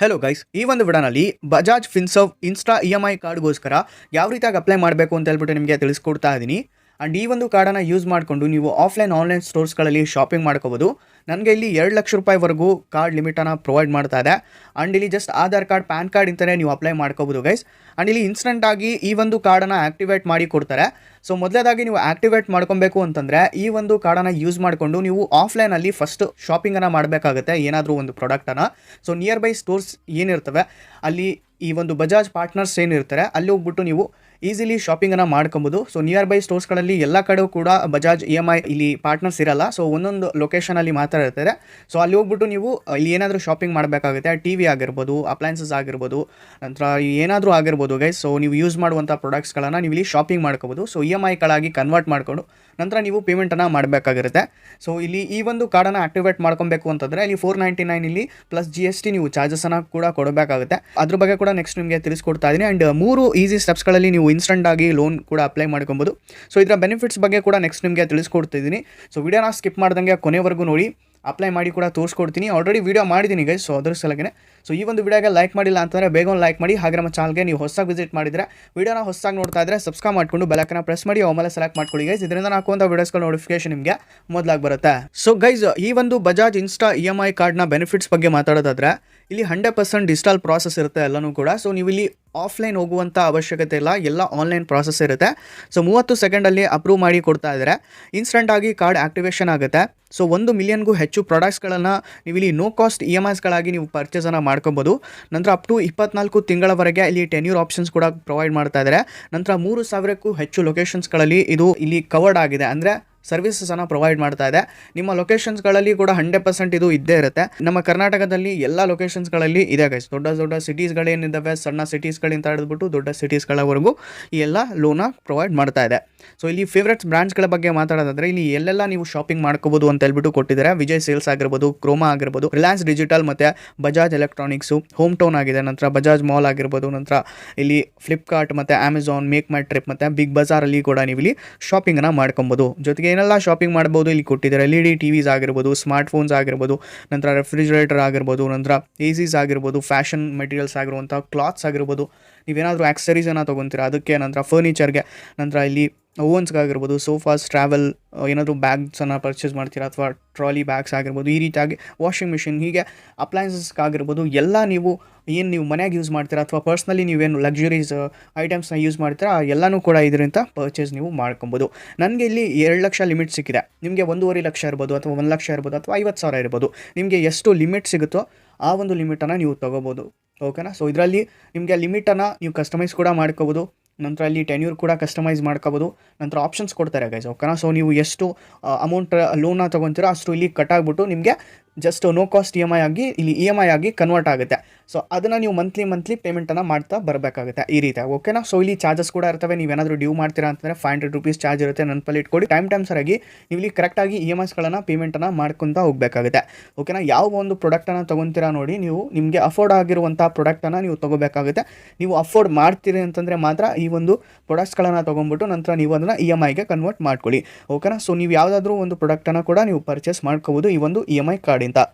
Hello guys, ಈ ಒಂದು ವಿಡಿಯೋನಲ್ಲಿ ಬಜಾಜ್ ಫಿನ್ಸರ್ವ್ ಇನ್ಸ್ಟಾ EMI ಕಾರ್ಡ್ಗೋಸ್ಕರ ಯಾವ ರೀತಿಯಾಗಿ ಅಪ್ಲೈ ಮಾಡಬೇಕು ಅಂತ ಹೇಳ್ಬಿಟ್ಟು ನಿಮಗೆ ತಿಳಿಸ್ಕೊಡ್ತಾ ಇದ್ದೀನಿ. ಆ್ಯಂಡ್ ಈ ಒಂದು ಕಾರ್ಡನ್ನು ಯೂಸ್ ಮಾಡಿಕೊಂಡು ನೀವು ಆನ್ಲೈನ್ ಸ್ಟೋರ್ಸ್ಗಳಲ್ಲಿ ಶಾಪಿಂಗ್ ಮಾಡ್ಕೋಬೋದು. ನನಗೆ ಇಲ್ಲಿ 2 ಲಕ್ಷ ರೂಪಾಯಿವರೆಗೂ ಕಾರ್ಡ್ ಲಿಮಿಟನ್ನು ಪ್ರೊವೈಡ್ ಮಾಡ್ತಾ ಇದೆ. ಆ್ಯಂಡ್ ಇಲ್ಲಿ just Aadhaar card, PAN card ಇಂತಲೇ ನೀವು ಅಪ್ಲೈ ಮಾಡ್ಕೋಬೋದು ಗೈಸ್. ಆ್ಯಂಡ್ ಇಲ್ಲಿ ಇನ್ಸ್ಟೆಂಟಾಗಿ ಈ ಒಂದು ಕಾರ್ಡನ್ನು ಆ್ಯಕ್ಟಿವೇಟ್ ಮಾಡಿ ಕೊಡ್ತಾರೆ. ಸೊ ಮೊದಲೇದಾಗಿ ನೀವು ಆ್ಯಕ್ಟಿವೇಟ್ ಮಾಡ್ಕೊಬೇಕು ಅಂತಂದರೆ ಈ ಒಂದು ಕಾರ್ಡನ್ನು ಯೂಸ್ ಮಾಡಿಕೊಂಡು ನೀವು ಆಫ್ಲೈನಲ್ಲಿ ಫಸ್ಟ್ ಶಾಪಿಂಗನ್ನು ಮಾಡಬೇಕಾಗುತ್ತೆ ಏನಾದರೂ ಒಂದು ಪ್ರಾಡಕ್ಟನ್ನು. ಸೊ ನಿಯರ್ ಬೈ ಸ್ಟೋರ್ಸ್ ಏನಿರ್ತವೆ ಅಲ್ಲಿ ಈ ಒಂದು ಬಜಾಜ್ ಪಾರ್ಟ್ನರ್ಸ್ ಏನಿರ್ತಾರೆ ಅಲ್ಲಿ ಹೋಗ್ಬಿಟ್ಟು ನೀವು ಈಸಿಲಿ ಶಾಪಿಂಗನ್ನು ಮಾಡ್ಕೊಬೋದು. ಸೊ ನಿಯರ್ ಬೈ ಸ್ಟೋರ್ಸ್ಗಳಲ್ಲಿ ಎಲ್ಲ ಕಡೆಯೂ ಕೂಡ ಬಜಾಜ್ EMI ಇಲ್ಲಿ ಪಾರ್ಟ್ನರ್ಸ್ ಇರಲ್ಲ. ಸೊ ಒಂದೊಂದು ಲೊಕೇಶನಲ್ಲಿ ಮಾತ್ರ ಇರ್ತಾರೆ. ಸೊ ಅಲ್ಲಿ ಹೋಗ್ಬಿಟ್ಟು ನೀವು ಇಲ್ಲಿ ಏನಾದರೂ ಶಾಪಿಂಗ್ ಮಾಡಬೇಕಾಗುತ್ತೆ, TV ಆಗಿರ್ಬೋದು, ಅಪ್ಲೈನ್ಸಸ್ ಆಗಿರ್ಬೋದು, ನಂತರ ಏನಾದರೂ ಆಗಿರ್ಬೋದು ಗೈಸ್. ಸೊ ನೀವು ಯೂಸ್ ಮಾಡುವಂಥ ಪ್ರಾಡಕ್ಟ್ಸ್ಗಳನ್ನು ನೀವು ಇಲ್ಲಿ ಶಾಪಿಂಗ್ ಮಾಡ್ಕೋಬೋದು. ಸೊ EMIಗಳಾಗಿ ಕನ್ವರ್ಟ್ ಮಾಡಿಕೊಂಡು ನಂತರ ನೀವು ಪೇಮೆಂಟನ್ನು ಮಾಡಬೇಕಾಗಿರುತ್ತೆ. ಸೊ ಇಲ್ಲಿ ಈ ಒಂದು ಕಾರ್ಡನ್ನು ಆ್ಯಕ್ಟಿವೇಟ್ ಮಾಡ್ಕೊಬೇಕು ಅಂತಂದರೆ ಇಲ್ಲಿ 499 ಇಲ್ಲಿ ಪ್ಲಸ್ GST ನೀವು ಚಾರ್ಜಸನ್ನು ಕೂಡ ಕೊಡಬೇಕಾಗುತ್ತೆ. ಅದ್ರ ಬಗ್ಗೆ ಕೂಡ ನೆಕ್ಸ್ಟ್ ನಿಮಗೆ ತಿಳಿಸ್ಕೊಡ್ತಾ ಇದ್ದೀನಿ. ಆ್ಯಂಡ್ 3 ಈಸಿ ಸ್ಟೆಪ್ಸ್ಗಳಲ್ಲಿ ನೀವು ಇನ್ಸ್ಟೆಂಟಾಗಿ ಲೋನ್ ಕೂಡ ಅಪ್ಲೈ ಮಾಡ್ಕೊಬೋದು. ಸೊ ಇದರ ಬೆನಿಫಿಟ್ಸ್ ಬಗ್ಗೆ ಕೂಡ ನೆಕ್ಸ್ಟ್ ನಿಮಗೆ ತಿಳಿಸ್ಕೊಡ್ತಿದ್ದೀನಿ. ಸೊ ವಿಡಿಯೋನ ಸ್ಕಿಪ್ ಮಾಡ್ದಂಗೆ ಕೊನೆವರೆಗೂ ನೋಡಿ, ಅಪ್ಲೈ ಮಾಡಿ ಕೂಡ ತೋರಿಸ್ಕೊಡ್ತೀನಿ. ಆಲ್ರೆಡಿ ವೀಡಿಯೋ ಮಾಡಿದ್ದೀನಿ ಗೈಸ್, ಸೊ ಅದ್ರ ಸಲಗೆ. ಸೊ ಈ ಒಂದು ವಿಡಿಯೋಗೆ ಲೈಕ್ ಮಾಡಿಲ್ಲ ಅಂತಂದರೆ ಬೇಗ ಒಂದು ಲೈಕ್ ಮಾಡಿ. ಹಾಗೆ ನಮ್ಮ ಚಾನಲ್ಗೆ ನೀವು ಹೊಸದಾಗಿ ವಿಸಿಟ್ ಮಾಡಿದರೆ ವಿಡಿಯೋನ ಹೊಸದಾಗಿ ನೋಡ್ತಾ ಇದ್ದರೆ ಸಬ್ಸ್ಕ್ರೈಬ್ ಮಾಡಿಕೊಂಡು ಬೆಲೈಕನ್ನ ಪ್ರೆಸ್ ಮಾಡಿ ಆಮೇಲೆ ಸೆಲೆಕ್ಟ್ ಮಾಡ್ಕೊಳ್ಳಿ ಗೈಸ್. ಇದರಿಂದ ಹಾಕುವಂಥ ವಿಡಿಯೋಸ್ಗಳ ನೋಟಿಫಿಕೇಶನ್ ನಿಮಗೆ ಮೊದಲಾಗಿ ಬರುತ್ತೆ. ಸೊ ಗೈಸ್, ಈ ಒಂದು ಬಜಾಜ್ ಇನ್ಸ್ಟಾ EMI ಕಾರ್ಡ್ನ ಬೆನಿಫಿಟ್ಸ್ ಬಗ್ಗೆ ಮಾತಾಡೋದಾದರೆ ಇಲ್ಲಿ 100% ಡಿಜಿಟಲ್ ಪ್ರಾಸೆಸ್ ಇರುತ್ತೆ ಎಲ್ಲನೂ ಕೂಡ. ಸೊ ನೀವು ಇಲ್ಲಿ ಆಫ್ಲೈನ್ ಹೋಗುವಂಥ ಅವಶ್ಯಕತೆ ಇಲ್ಲ, ಎಲ್ಲ ಆನ್ಲೈನ್ ಪ್ರಾಸೆಸ್ ಇರುತ್ತೆ. ಸೊ 30 ಸೆಕೆಂಡಲ್ಲಿ ಅಪ್ರೂವ್ ಮಾಡಿ ಕೊಡ್ತಾ ಇದ್ದಾರೆ. ಇನ್ಸ್ಟೆಂಟಾಗಿ ಕಾರ್ಡ್ ಆ್ಯಕ್ಟಿವೇಷನ್ ಆಗುತ್ತೆ. ಸೊ 1 ಮಿಲಿಯನ್ಗೂ ಹೆಚ್ಚು ಪ್ರಾಡಕ್ಟ್ಸ್ಗಳನ್ನು ನೀವು ಇಲ್ಲಿ ನೋ ಕಾಸ್ಟ್ EMIಸ್ಗಳಾಗಿ ನೀವು ಪರ್ಚೇಸನ್ನು ಮಾಡ್ಕೊಬೋದು. ನಂತರ ಅಪ್ ಟು 24 ತಿಂಗಳವರೆಗೆ ಇಲ್ಲಿ ಟೆನ್ಯೂರ್ ಆಪ್ಷನ್ಸ್ ಕೂಡ ಪ್ರೊವೈಡ್ ಮಾಡ್ತಾ ಇದ್ದಾರೆ. ನಂತರ 3000ಕ್ಕೂ ಹೆಚ್ಚು ಲೊಕೇಶನ್ಸ್ಗಳಲ್ಲಿ ಇದು ಇಲ್ಲಿ ಕವರ್ಡ್ ಆಗಿದೆ, ಅಂದರೆ ಸರ್ವಿಸಸನ್ನು ಪ್ರೊವೈಡ್ ಮಾಡ್ತಾ ಇದೆ. ನಿಮ್ಮ ಲೊಕೇಶನ್ಸ್ಗಳಲ್ಲಿ ಕೂಡ 100% ಇದು ಇದ್ದೇ ಇರುತ್ತೆ. ನಮ್ಮ ಕರ್ನಾಟಕದಲ್ಲಿ ಎಲ್ಲ ಲೊಕೇಶನ್ಸ್ಗಳಲ್ಲಿ ಇದೆ ಗೈಸ್. ದೊಡ್ಡ ಸಿಟೀಸ್ಗಳೇನಿದ್ದಾವೆ, ಸಣ್ಣ ಸಿಟೀಸ್ಗಳಿಂದ ಹಿಡಿದ್ಬಿಟ್ಟು ದೊಡ್ಡ ಸಿಟೀಸ್ಗಳವರೆಗೂ ಈ ಎಲ್ಲ ಲೋನ ಪ್ರೊವೈಡ್ ಮಾಡ್ತಾ ಇದೆ. ಸೊ ಇಲ್ಲಿ ಫೇವ್ರೆಟ್ಸ್ ಬ್ರ್ಯಾಂಡ್ಸ್ಗಳ ಬಗ್ಗೆ ಮಾತಾಡೋದಾದರೆ ಇಲ್ಲಿ ಎಲ್ಲೆಲ್ಲ ನೀವು ಶಾಪಿಂಗ್ ಮಾಡ್ಕೋಬೋದು ಅಂತ ಹೇಳ್ಬಿಟ್ಟು ಕೊಟ್ಟಿದ್ದಾರೆ. ವಿಜಯ್ ಸೇಲ್ಸ್ ಆಗಿರ್ಬೋದು, ಕ್ರೋಮಾ ಆಗಿರ್ಬೋದು, ರಿಲಯನ್ಸ್ ಡಿಜಿಟಲ್ ಮತ್ತು ಬಜಾಜ್ ಎಲೆಕ್ಟ್ರಾನಿಕ್ಸು, ಹೋಮ್ ಟೌನ್ ಆಗಿದೆ, ನಂತರ ಬಜಾಜ್ ಮಾಲ್ ಆಗಿರ್ಬೋದು, ನಂತರ ಇಲ್ಲಿ ಫ್ಲಿಪ್ಕಾರ್ಟ್ ಮತ್ತು ಅಮೆಝಾನ್, ಮೇಕ್ ಮೈ ಟ್ರಿಪ್ ಮತ್ತು ಬಿಗ್ ಬಜಾರಲ್ಲಿ ಕೂಡ ನೀವು ಇಲ್ಲಿ ಶಾಪಿಂಗನ್ನು ಮಾಡ್ಕೊಬೋದು. ಜೊತೆಗೆ ಏನೆಲ್ಲ ಶಾಪಿಂಗ್ ಮಾಡ್ಬೋದು ಇಲ್ಲಿ ಕೊಟ್ಟಿದ್ದಾರೆ. LED TVs ಆಗಿರ್ಬೋದು, ಸ್ಮಾರ್ಟ್ ಫೋನ್ಸ್ ಆಗಿರ್ಬೋದು, ನಂತರ ರೆಫ್ರಿಜರೇಟರ್ ಆಗಿರ್ಬೋದು, ನಂತರ ACs ಆಗಿರ್ಬೋದು, ಫ್ಯಾಷನ್ ಮೆಟೀರಿಯಲ್ಸ್ ಆಗಿರುವಂಥ ಕ್ಲಾತ್ಸ್ ಆಗಿರ್ಬೋದು, ನೀವೇನಾದರೂ ಆಕ್ಸರೀಸನ್ನು ತೊಗೊತೀರಾ ಅದಕ್ಕೆ, ನಂತರ ಫರ್ನಿಚರ್ಗೆ, ನಂತರ ಇಲ್ಲಿ ಓವನ್ಸ್ಗಾಗಿರ್ಬೋದು, ಸೋಫಾಸ್, ಟ್ರಾವೆಲ್ ಏನಾದರೂ ಬ್ಯಾಗ್ಸನ್ನು ಪರ್ಚೇಸ್ ಮಾಡ್ತೀರಾ ಅಥವಾ ಟ್ರಾಲಿ ಬ್ಯಾಗ್ಸ್ ಆಗಿರ್ಬೋದು, ಈ ರೀತಿಯಾಗಿ ವಾಷಿಂಗ್ ಮಿಷಿನ್, ಹೀಗೆ ಅಪ್ಲೈನ್ಸಸ್ಗಾಗಿರ್ಬೋದು ಎಲ್ಲ ನೀವು ಮನೆಯಾಗಿ ಯೂಸ್ ಮಾಡ್ತೀರಾ ಅಥವಾ ಪರ್ಸ್ನಲಿ ನೀವೇನು ಲಕ್ಸುರೀಸ್ ಐಟಮ್ಸ್ನ ಯೂಸ್ ಮಾಡ್ತೀರಾ ಎಲ್ಲನೂ ಕೂಡ ಇದರಿಂದ ಪರ್ಚೇಸ್ ನೀವು ಮಾಡ್ಕೊಬೋದು. ನನಗೆ ಇಲ್ಲಿ 2 ಲಕ್ಷ ಲಿಮಿಟ್ ಸಿಕ್ಕಿದೆ. ನಿಮಗೆ 1.5 ಲಕ್ಷ ಇರ್ಬೋದು ಅಥವಾ 1 ಲಕ್ಷ ಇರ್ಬೋದು ಅಥವಾ 50,000 ಇರ್ಬೋದು. ನಿಮಗೆ ಎಷ್ಟು ಲಿಮಿಟ್ ಸಿಗುತ್ತೋ ಆ ಒಂದು ಲಿಮಿಟನ್ನು ನೀವು ತೊಗೋಬೋದು. ಓಕೆನಾ? ಸೊ ಇದರಲ್ಲಿ ನಿಮಗೆ ಲಿಮಿಟನ್ನು ನೀವು ಕಸ್ಟಮೈಸ್ ಕೂಡ ಮಾಡ್ಕೋಬೋದು. ನಂತರ ಇಲ್ಲಿ ಟೆನ್ಯೂರ್ ಕೂಡ ಕಸ್ಟಮೈಸ್ ಮಾಡ್ಕೋಬೋದು. ನಂತರ ಆಪ್ಷನ್ಸ್ ಕೊಡ್ತಾರೆ ಗೈಸ್. ಓಕೆನಾ? ಸೊ ನೀವು ಎಷ್ಟು ಅಮೌಂಟ್ ಲೋನ್ನ ತೊಗೊತೀರೋ ಅಷ್ಟು ಇಲ್ಲಿ ಕಟ್ ಆಗಿಬಿಟ್ಟು ನಿಮಗೆ ಜಸ್ಟ್ ನೋ ಕಾಸ್ಟ್ EMI ಆಗಿ ಇಲ್ಲಿ EMI ಆಗಿ ಕನ್ವರ್ಟ್ ಆಗುತ್ತೆ. ಸೊ ಅದನ್ನು ನೀವು ಮಂತ್ಲಿ ಪೇಮೆಂಟನ್ನು ಮಾಡ್ತಾ ಬರಬೇಕಾಗುತ್ತೆ ಈ ರೀತಿಯಾಗಿ. ಓಕೆನಾ? ಸೊ ಇಲ್ಲಿ ಚಾರ್ಜಸ್ ಕೂಡ ಇರ್ತವೆ. ನೀವೇನಾದರೂ ಡ್ಯೂ ಮಾಡ್ತೀರಾ ಅಂತಂದರೆ 500 ರೂಪೀಸ್ ಚಾರ್ಜ್ ಇರುತ್ತೆ. ನೆನಪಲ್ಲಿ ಇಟ್ಕೊಳ್ಳಿ. ಟೈಮ್ ಸರಿಯಾಗಿ ನೀವು ಇಲ್ಲಿ ಕರೆಕ್ಟಾಗಿ EMIಸ್ಗಳನ್ನು ಪೇಮೆಂಟನ್ನು ಮಾಡ್ಕೊತಾ ಹೋಗಬೇಕಾಗುತ್ತೆ. ಓಕೆನಾ? ಯಾವ ಒಂದು ಪ್ರಾಡಕ್ಟನ್ನು ತೊಗೊತೀರಾ ನೋಡಿ, ನೀವು ನಿಮಗೆ ಅಫೋರ್ಡ್ ಆಗಿರುವಂಥ ಪ್ರಾಡಕ್ಟನ್ನು ನೀವು ತೊಗೋಬೇಕಾಗುತ್ತೆ. ನೀವು ಅಫೋರ್ಡ್ ಮಾಡ್ತೀರಿ ಅಂತಂದರೆ ಮಾತ್ರ ಈ ಒಂದು ಪ್ರಾಡಕ್ಟ್ಸ್ಗಳನ್ನು ತೊಗೊಂಡ್ಬಿಟ್ಟು ನಂತರ ನೀವು ಅದನ್ನು EMIಗೆ ಕನ್ವರ್ಟ್ ಮಾಡ್ಕೊಳ್ಳಿ. ಓಕೆನಾ? ಸೊ ನೀವು ಯಾವುದಾದ್ರೂ ಒಂದು ಪ್ರಾಡಕ್ಟನ್ನು ಕೂಡ ನೀವು ಪರ್ಚೇಸ್ ಮಾಡ್ಕೋಬೋದು ಈ ಒಂದು EMI ಕಾರ್ಡಿಂದ.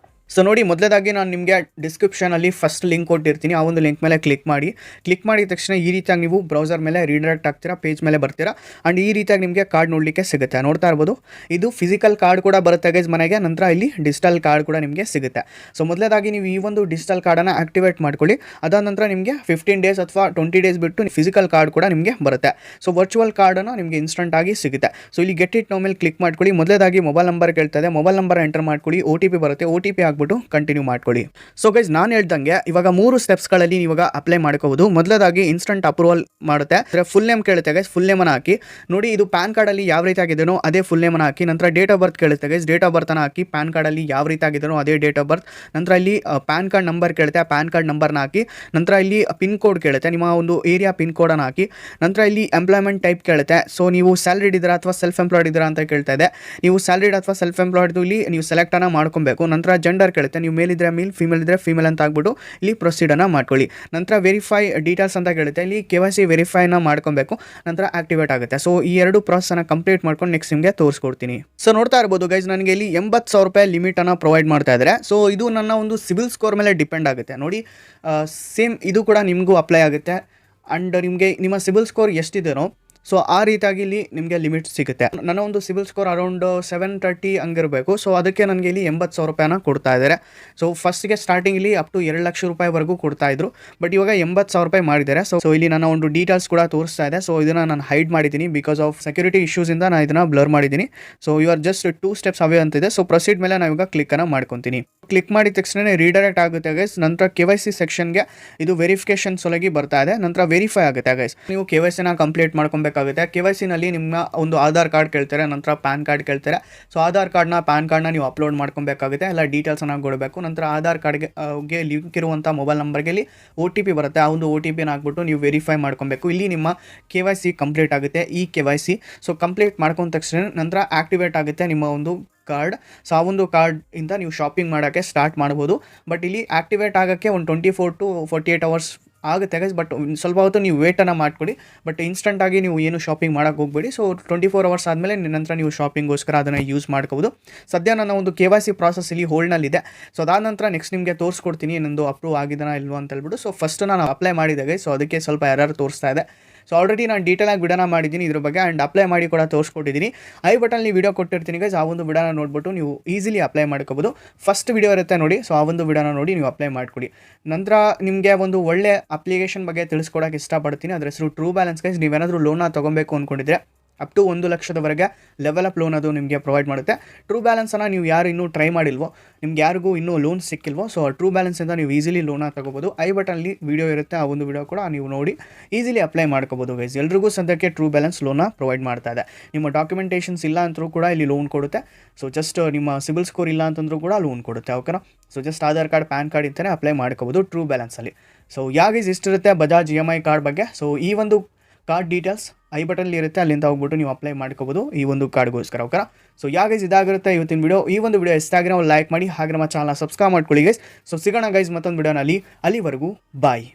ಸೊ ನೋಡಿ, ಮೊದಲೇದಾಗಿ ನಾನು ನಿಮಗೆ ಡಿಸ್ಕ್ರಿಪ್ಷನಲ್ಲಿ ಫಸ್ಟ್ ಲಿಂಕ್ ಕೊಟ್ಟಿರ್ತೀನಿ. ಆ ಒಂದು ಲಿಂಕ್ ಮೇಲೆ ಕ್ಲಿಕ್ ಮಾಡಿದ ತಕ್ಷಣ ಈ ರೀತಿಯಾಗಿ ನೀವು ಬ್ರೌಸರ್ ಮೇಲೆ ರೀಡೈರೆಕ್ಟ್ ಆಗ್ತೀರಾ, ಪೇಜ್ ಮೇಲೆ ಬರ್ತೀರಾ. ಆ್ಯಂಡ್ ಈ ರೀತಿಯಾಗಿ ನಿಮಗೆ ಕಾರ್ಡ್ ನೋಡಲಿಕ್ಕೆ ಸಿಗುತ್ತೆ. ನೋಡ್ತಾ ಇರ್ಬೋದು, ಇದು ಫಿಸಿಕಲ್ ಕಾರ್ಡ್ ಕೂಡ ಬರುತ್ತೆ ಗೈಸ್ ಮನೆಗೆ. ನಂತರ ಇಲ್ಲಿ ಡಿಜಿಟಲ್ ಕಾರ್ಡ್ ಕೂಡ ನಿಮಗೆ ಸಿಗುತ್ತೆ. ಸೊ ಮೊದಲೇದಾಗಿ ನೀವು ಈ ಒಂದು ಡಿಜಿಟಲ್ ಕಾರ್ಡನ್ನು ಆ್ಯಕ್ಟಿವೇಟ್ ಮಾಡ್ಕೊಳ್ಳಿ. ಅದಾದ ನಂತರ ನಿಮಗೆ 15 ಡೇಸ್ ಅಥವಾ 20 ಡೇಸ್ ಬಿಟ್ಟು ಫಿಸಿಕಲ್ ಕಾರ್ಡ್ ಕೂಡ ನಿಮಗೆ ಬರುತ್ತೆ. ಸೊ ವರ್ಚುವಲ್ ಕಾರ್ಡನ್ನು ನಿಮಗೆ ಇನ್ಸ್ಟೆಂಟಾಗಿ ಸಿಗುತ್ತೆ. ಸೊ ಇಲ್ಲಿ ಗೆಟ್ ಇಟ್ ನೋ ಮೇಲೆ ಕ್ಲಿಕ್ ಮಾಡ್ಕೊಳ್ಳಿ. ಮೊದಲೇದಾಗಿ ಮೊಬೈಲ್ ನಂಬರ್ ಕೇಳ್ತದೆ, ಮೊಬೈಲ್ ನಂಬರ್ ಎಂಟರ್ ಮಾಡ್ಕೊಳ್ಳಿ. OTP ಬರುತ್ತೆ, OTP ಬಿಟ್ಟು ಕಂಟಿನ್ಯೂ ಮಾಡ್ಕೊಳ್ಳಿ. ಸೊ ಗೈಸ್, ನಾನು ಹೇಳ್ದಂಗೆ ಇವಾಗ 3 ಸ್ಟೆಪ್ಸ್ಗಳಲ್ಲಿ ಇವಾಗ ಅಪ್ಲೈ ಮಾಡ್ಕೋಬಹುದು. ಮೊದಲೇದಾಗಿ ಇನ್ಸ್ಟೆಂಟ್ ಅಪ್ರೂವಲ್ ಮಾಡುತ್ತೆ. ಫುಲ್ ನೇಮ್ ಕೇಳುತ್ತೆ ಗೈಸ್, ಫುಲ್ ನೇಮನ್ನು ಹಾಕಿ. ನೋಡಿ, ಇದು ಪ್ಯಾನ್ ಕಾರ್ಡಲ್ಲಿ ಯಾವ ರೀತಿ ಆಗಿದೆಯೋ ಅದೇ ಫುಲ್ ನೇಮನ್ನು ಹಾಕಿ. ನಂತರ ಡೇಟ್ ಆಫ್ ಬರ್ತ್ ಕೇಳುತ್ತೆ ಗೈಸ್, ಡೇಟ್ ಆಫ್ ಬರ್ತನ್ನು ಹಾಕಿ. ಪ್ಯಾನ್ ಕಾರ್ಡಲ್ಲಿ ಯಾವ ರೀತಿ ಆಗಿದೆಯೋ ಅದೇ ಡೇಟ್ ಆಫ್ ಬರ್ತ್. ನಂತರ ಇಲ್ಲಿ ಪ್ಯಾನ್ ಕಾರ್ಡ್ ನಂಬರ್ ಕೇಳುತ್ತೆ, ಪ್ಯಾನ್ ಕಾರ್ಡ್ ನಂಬರ್ನ ಹಾಕಿ. ನಂತರ ಇಲ್ಲಿ ಪಿನ್ ಕೋಡ್ ಕೇಳುತ್ತೆ, ನಿಮ್ಮ ಒಂದು ಏರಿಯಾ ಪಿನ್ ಕೋಡನ್ನು ಹಾಕಿ. ನಂತರ ಇಲ್ಲಿ ಎಂಪ್ಲಾಯ್ಮೆಂಟ್ ಟೈಪ್ ಕೇಳುತ್ತೆ. ಸೊ ನೀವು ಸ್ಯಾಲರಿಡ್ ಇದ್ದೀರಾ ಅಥವಾ ಸೆಲ್ಫ್ ಎಂಪ್ಲಾಯ್ಡ್ ಇದ್ದೀರಾ ಅಂತ ಕೇಳ್ತಾ ಇದೆ. ನೀವು ಸ್ಯಾಲರಿಡ್ ಅಥವಾ ಸೆಲ್ಫ್ ಎಂಪ್ಲಾಯ್ಡ್ ಇಲ್ಲಿ ನೀವು ಸೆಲೆಕ್ಟನ್ನು ಮಾಡ್ಕೊಬೇಕು. ನಂತರ ಜೆಂಡರ್ ಆಧಾರ್ ಕೇಳುತ್ತೆ, ನೀವು ಮೇಲ್ ಇದ್ದರೆ ಮೇಲ್, ಫೀಮೇಲ್ ಇದ್ದರೆ ಫೀಮೇಲ್ ಅಂತ ಆಗ್ಬಿಟ್ಟು ಇಲ್ಲಿ ಪ್ರೊಸೀಡನ್ನು ಮಾಡ್ಕೊಳ್ಳಿ. ನಂತರ ವೆರಿಫೈ ಡೀಟೇಲ್ಸ್ ಅಂತ ಕೇಳುತ್ತೆ, ಇಲ್ಲಿ KYC ವೆರಿಫೈನ ಮಾಡ್ಕೊಬೇಕು, ನಂತರ ಆಕ್ಟಿವೇಟ್ ಆಗುತ್ತೆ. ಸೊ ಈ ಎರಡು ಪ್ರಾಸೆಸ್ನ ಕಂಪ್ಲೀಟ್ ಮಾಡ್ಕೊಂಡು ನೆಕ್ಸ್ಟ್ ನಿಮಗೆ ತೋರಿಸ್ಕೊಡ್ತೀನಿ. ಸೊ ನೋಡ್ತಾ ಇರ್ಬೋದು ಗೈಸ್, ನನಗೆ ಇಲ್ಲಿ 80,000 ರೂಪಾಯಿ ಲಿಮಿಟನ್ನು ಪ್ರೊವೈಡ್ ಮಾಡ್ತಾ ಇದ್ದಾರೆ. ಸೊ ಇದು ನನ್ನ ಒಂದು ಸಿಬಿಲ್ ಸ್ಕೋರ್ ಮೇಲೆ ಡಿಪೆಂಡ್ ಆಗುತ್ತೆ ನೋಡಿ. ಸೇಮ್ ಇದು ಕೂಡ ನಿಮಗೂ ಅಪ್ಲೈ ಆಗುತ್ತೆ. ಆ್ಯಂಡ್ ನಿಮಗೆ ನಿಮ್ಮ ಸಿಬಿಲ್ ಸ್ಕೋರ್ ಎಷ್ಟಿದೆಯೋ ಸೊ ಆ ರೀತಿಯಾಗಿ ಇಲ್ಲಿ ನಿಮಗೆ ಲಿಮಿಟ್ ಸಿಗುತ್ತೆ. ನನ್ನ ಒಂದು ಸಿಬಿಲ್ ಸ್ಕೋರ್ ಅರೌಂಡ್ 730 ಹಂಗಿರಬೇಕು. ಸೊ ಅದಕ್ಕೆ ನನಗೆ ಇಲ್ಲಿ 80,000 ರೂಪಾಯಿನ ಕೊಡ್ತಾ ಇದ್ದಾರೆ. ಸೊ ಫಸ್ಟ್ಗೆ ಸ್ಟಾರ್ಟಿಂಗಲ್ಲಿ ಅಪ್ ಟು 2 ಲಕ್ಷ ರೂಪಾಯಿವರೆಗೂ ಕೊಡ್ತಾ ಇದ್ರು, ಬಟ್ ಇವಾಗ 80,000 ರೂಪಾಯಿ ಮಾಡಿದ್ದಾರೆ. ಸೊ ಇಲ್ಲಿ ನನ್ನ ಒಂದು ಡೀಟೇಲ್ಸ್ ಕೂಡ ತೋರಿಸ್ತಾ ಇದೆ. ಸೊ ಇದನ್ನು ನಾನು ಹೈಡ್ ಮಾಡಿದ್ದೀನಿ, ಬಿಕಾಸ್ ಆಫ್ ಸೆಕ್ಯೂರಿಟಿ ಇಶ್ಯೂಸಿಂದ ನಾನು ಇದನ್ನು ಬ್ಲರ್ ಮಾಡಿದ್ದೀನಿ. So you are just 2 steps away ಅಂತಿದೆ. ಸೊ ಪ್ರೊಸೀಡ್ ಮೇಲೆ ನಾನು ಇವಾಗ ಕ್ಲಿಕ್ಕನ್ನು ಮಾಡ್ಕೊತೀನಿ. ಕ್ಲಿಕ್ ಮಾಡಿದ ತಕ್ಷಣ ರೀಡೈರೆಕ್ಟ್ ಆಗುತ್ತೆ ಗೈಸ್. ನಂತರ KYC ಸೆಕ್ಷನ್ಗೆ ಇದು ವೆರಿಫಿಕೇಶನ್ ಸಲುವಾಗಿ ಬರ್ತಾ ಇದೆ. ನಂತರ ವೆರಿಫೈ ಆಗುತ್ತೆ ಗೈಸ್. ನೀವು KYCನ ಕಂಪ್ಲೀಟ್ ಮಾಡ್ಕೊಬೇಕಾಗುತ್ತೆ. KYCನಲ್ಲಿ ನಿಮ್ಮ ಒಂದು ಆಧಾರ್ ಕಾರ್ಡ್ ಕೇಳ್ತಾರೆ, ನಂತರ ಪ್ಯಾನ್ ಕಾರ್ಡ್ ಕೇಳ್ತಾರೆ. ಸೊ ಆಧಾರ್ ಕಾರ್ಡ್ನ, ಪ್ಯಾನ್ ಕಾರ್ಡ್ನ ನೀವು ಅಪ್ಲೋಡ್ ಮಾಡ್ಕೊಬೇಕಾಗುತ್ತೆ, ಎಲ್ಲ ಡೀಟೇಲ್ಸನ್ನು ಕೊಡಬೇಕು. ನಂತರ ಆಧಾರ್ ಕಾರ್ಡ್ಗೆ ಲಿಂಕ್ ಇರುವಂಥ ಮೊಬೈಲ್ ನಂಬರ್ಗೆ ಇಲ್ಲಿ OTP ಬರುತ್ತೆ. ಆ ಒಂದು OTPನ ಹಾಕ್ಬಿಟ್ಟು ನೀವು ವೆರಿಫೈ ಮಾಡ್ಕೊಬೇಕು. ಇಲ್ಲಿ ನಿಮ್ಮ KYC ಕಂಪ್ಲೀಟ್ ಆಗುತ್ತೆ, ಈ KYC. ಸೊ ಕಂಪ್ಲೀಟ್ ಮಾಡ್ಕೊಂಡ ತಕ್ಷಣ ನಂತರ ಆಕ್ಟಿವೇಟ್ ಆಗುತ್ತೆ ನಿಮ್ಮ ಒಂದು ಕಾರ್ಡ್. ಸೊ ಆ ಒಂದು ಕಾರ್ಡಿಂದ ನೀವು ಶಾಪಿಂಗ್ ಮಾಡೋಕ್ಕೆ ಸ್ಟಾರ್ಟ್ ಮಾಡ್ಬೋದು. ಬಟ್ ಇಲ್ಲಿ ಆಕ್ಟಿವೇಟ್ ಆಗೋಕ್ಕೆ ಒಂದು 24 to 48 ಅವರ್ಸ್ ಆಗುತ್ತೆ ಗೈಸ್. ಬಟ್ ಸ್ವಲ್ಪ ಹೊತ್ತು ನೀವು ವೇಟನ್ನು ಮಾಡಿಕೊಡಿ. ಬಟ್ ಇನ್ಸ್ಟಂಟಾಗಿ ನೀವು ಏನು ಶಾಪಿಂಗ್ ಮಾಡೋಕ್ಕೆ ಹೋಗಬೇಡಿ. ಸೊ 24 ಅವರ್ಸ್ ಆದಮೇಲೆ ನಂತರ ನೀವು ಶಾಪಿಂಗೋಸ್ಕರ ಅದನ್ನು ಯೂಸ್ ಮಾಡ್ಕೋಬೋದು. ಸದ್ಯ ನನ್ನ ಒಂದು KYC ಪ್ರಾಸೆಸ್ ಇಲ್ಲಿ ಹೋಲ್ಡ್ನಲ್ಲಿದೆ. ಸೊ ಅದಾದ ನಂತರ ನೆಕ್ಸ್ಟ್ ನಿಮಗೆ ತೋರಿಸ್ಕೊಡ್ತೀನಿ ನಂದು ಅಪ್ರೂವ್ ಆಗಿದೆನಾ ಇಲ್ವೋ ಅಂತ ಹೇಳ್ಬಿಟ್ಟು. ಸೊ ಫಸ್ಟ್ ನಾನು ಅಪ್ಲೈ ಮಾಡಿದೆ ಗೈಸ್. ಸೊ ಅದಕ್ಕೆ ಸ್ವಲ್ಪ ಎರರ್ ತೋರಿಸ್ತಾ ಇದೆ. ಸೊ ಆಲ್ರೆಡಿ ನಾನು ಡೀಟೇಲಾಗಿ ವಿಡಿಯೋನ ಮಾಡಿದ್ದೀನಿ ಇದ್ರ ಬಗ್ಗೆ, ಆ್ಯಂಡ್ ಅಪ್ಲೈ ಮಾಡಿ ಕೂಡ ತೋರಿಸ್ಕೊಟ್ಟಿದ್ದೀನಿ. ಐ ಬಟನಲ್ಲಿ ವಿಡಿಯೋ ಕೊಟ್ಟಿರ್ತೀನಿ ಗೈಸ್. ಆ ಒಂದು ವಿಡಿಯೋನ ನೋಡ್ಬಿಟ್ಟು ನೀವು ಈಸಿಲಿ ಅಪ್ಲೈ ಮಾಡ್ಕೋಬೋದು. ಫಸ್ಟ್ ವಿಡಿಯೋ ಇರುತ್ತೆ ನೋಡಿ. ಸೊ ಆ ಒಂದು ವಿಡಿಯೋನ ನೋಡಿ ನೀವು ಅಪ್ಲೈ ಮಾಡಿಕೊಡಿ. ನಂತರ ನಿಮಗೆ ಒಂದು ಒಳ್ಳೆ ಅಪ್ಲಿಕೇಶನ್ ಬಗ್ಗೆ ತಿಳಿಸ್ಕೊಡೋಕೆ ಇಷ್ಟಪಡ್ತೀನಿ. ಅದ್ರ ಹೆಸರು ಟ್ರೂ ಬ್ಯಾಲೆನ್ಸ್ ಗೈಸ್. ನೀವೇನಾದರೂ ಲೋನ್ನ ತೊಗೊಬೇಕು ಅಂದ್ಕೊಂಡಿದ್ರೆ ಅಪ್ ಟು 1 ಲಕ್ಷದವರೆಗೆ ಲೆವೆಲ್ ಅಪ್ ಲೋನ್ ಅದು ನಿಮಗೆ ಪ್ರೊವೈಡ್ ಮಾಡುತ್ತೆ. ಟ್ರೂ ಬ್ಯಾಲೆನ್ಸನ್ನು ನೀವು ಯಾರು ಇನ್ನೂ ಟ್ರೈ ಮಾಡಿಲ್ವೋ, ನಿಮ್ಗೆ ಯಾರಿಗೂ ಇನ್ನೂ ಲೋನ್ ಸಿಕ್ಕಿಲ್ವೋ, ಸೊ ಟ್ರೂ ಬ್ಯಾಲೆನ್ಸಿಂದ ನೀವು ಈಸಿಲಿ ಲೋನ ತೊಗೋಬೋದು. ಐ ಬಟನಲ್ಲಿ ವಿಡಿಯೋ ಇರುತ್ತೆ, ಆ ಒಂದು ವಿಡಿಯೋ ಕೂಡ ನೀವು ನೋಡಿ ಈಸಿಲಿ ಅಪ್ಲೈ ಮಾಡ್ಕೋಬೋದು ಗೈಸ್. ಎಲ್ರಿಗೂ ಸದ್ಯಕ್ಕೆ ಟ್ರೂ ಬ್ಯಾಲೆನ್ಸ್ ಲೋನ ಪ್ರೊವೈಡ್ ಮಾಡ್ತಾ ಇದೆ. ನಿಮ್ಮ ಡಾಕ್ಯುಮೆಂಟೇಷನ್ಸ್ ಇಲ್ಲ ಅಂತರೂ ಕೂಡ ಇಲ್ಲಿ ಲೋನ್ ಕೊಡುತ್ತೆ. ಸೊ ಜಸ್ಟ್ ನಿಮ್ಮ ಸಿಬಿಲ್ ಸ್ಕೋರ್ ಇಲ್ಲ ಅಂತಂದ್ರೂ ಕೂಡ ಲೋನ್ ಕೊಡುತ್ತೆ, ಓಕೆನಾ. So just Aadhaar card, PAN card ಇಂತಾನೆ ಅಪ್ಲೈ ಮಾಡ್ಕೋಬೋದು ಟ್ರೂ ಬ್ಯಾಲೆನ್ಸಲ್ಲಿ. ಸೊ ಯಾಗೀಸ್ ಇಷ್ಟಿರುತ್ತೆ ಬಜಾಜ್ EMI ಕಾರ್ಡ್ ಬಗ್ಗೆ. ಸೊ ಈ ಒಂದು ಕಾರ್ಡ್ ಡೀಟೇಲ್ಸ್ ಐ ಬಟನ್ ಇರುತ್ತೆ, ಅಲ್ಲಿಂದ ಹೋಗ್ಬಿಟ್ಟು ನೀವು ಅಪ್ಲೈ ಮಾಡ್ಕೋಬೋದು ಈ ಒಂದು ಕಾರ್ಡ್ಗೋಸ್ಕರ, ಓಕೆನಾ. ಸೊ ಯಾಗೈಸ್ ಇದಾಗಿರುತ್ತೆ ಇವತ್ತಿನ ವಿಡಿಯೋ. ಈ ಒಂದು ವಿಡಿಯೋ ಇಷ್ಟಾಗಿರೋ ಲೈಕ್ ಮಾಡಿ, ಹಾಗೆ ನಮ್ಮ ಚಾನಲ್ ಸಬ್ಸ್ಕ್ರೈಬ್ ಮಾಡ್ಕೊಳ್ಳಿ ಗೈಸ್. ಸೊ ಸಿಗೋಣ ಗೈಸ್ ಮತ್ತೊಂದು ವಿಡಿಯೋನಲ್ಲಿ. ಅಲ್ಲಿವರೆಗೂ ಬಾಯ್.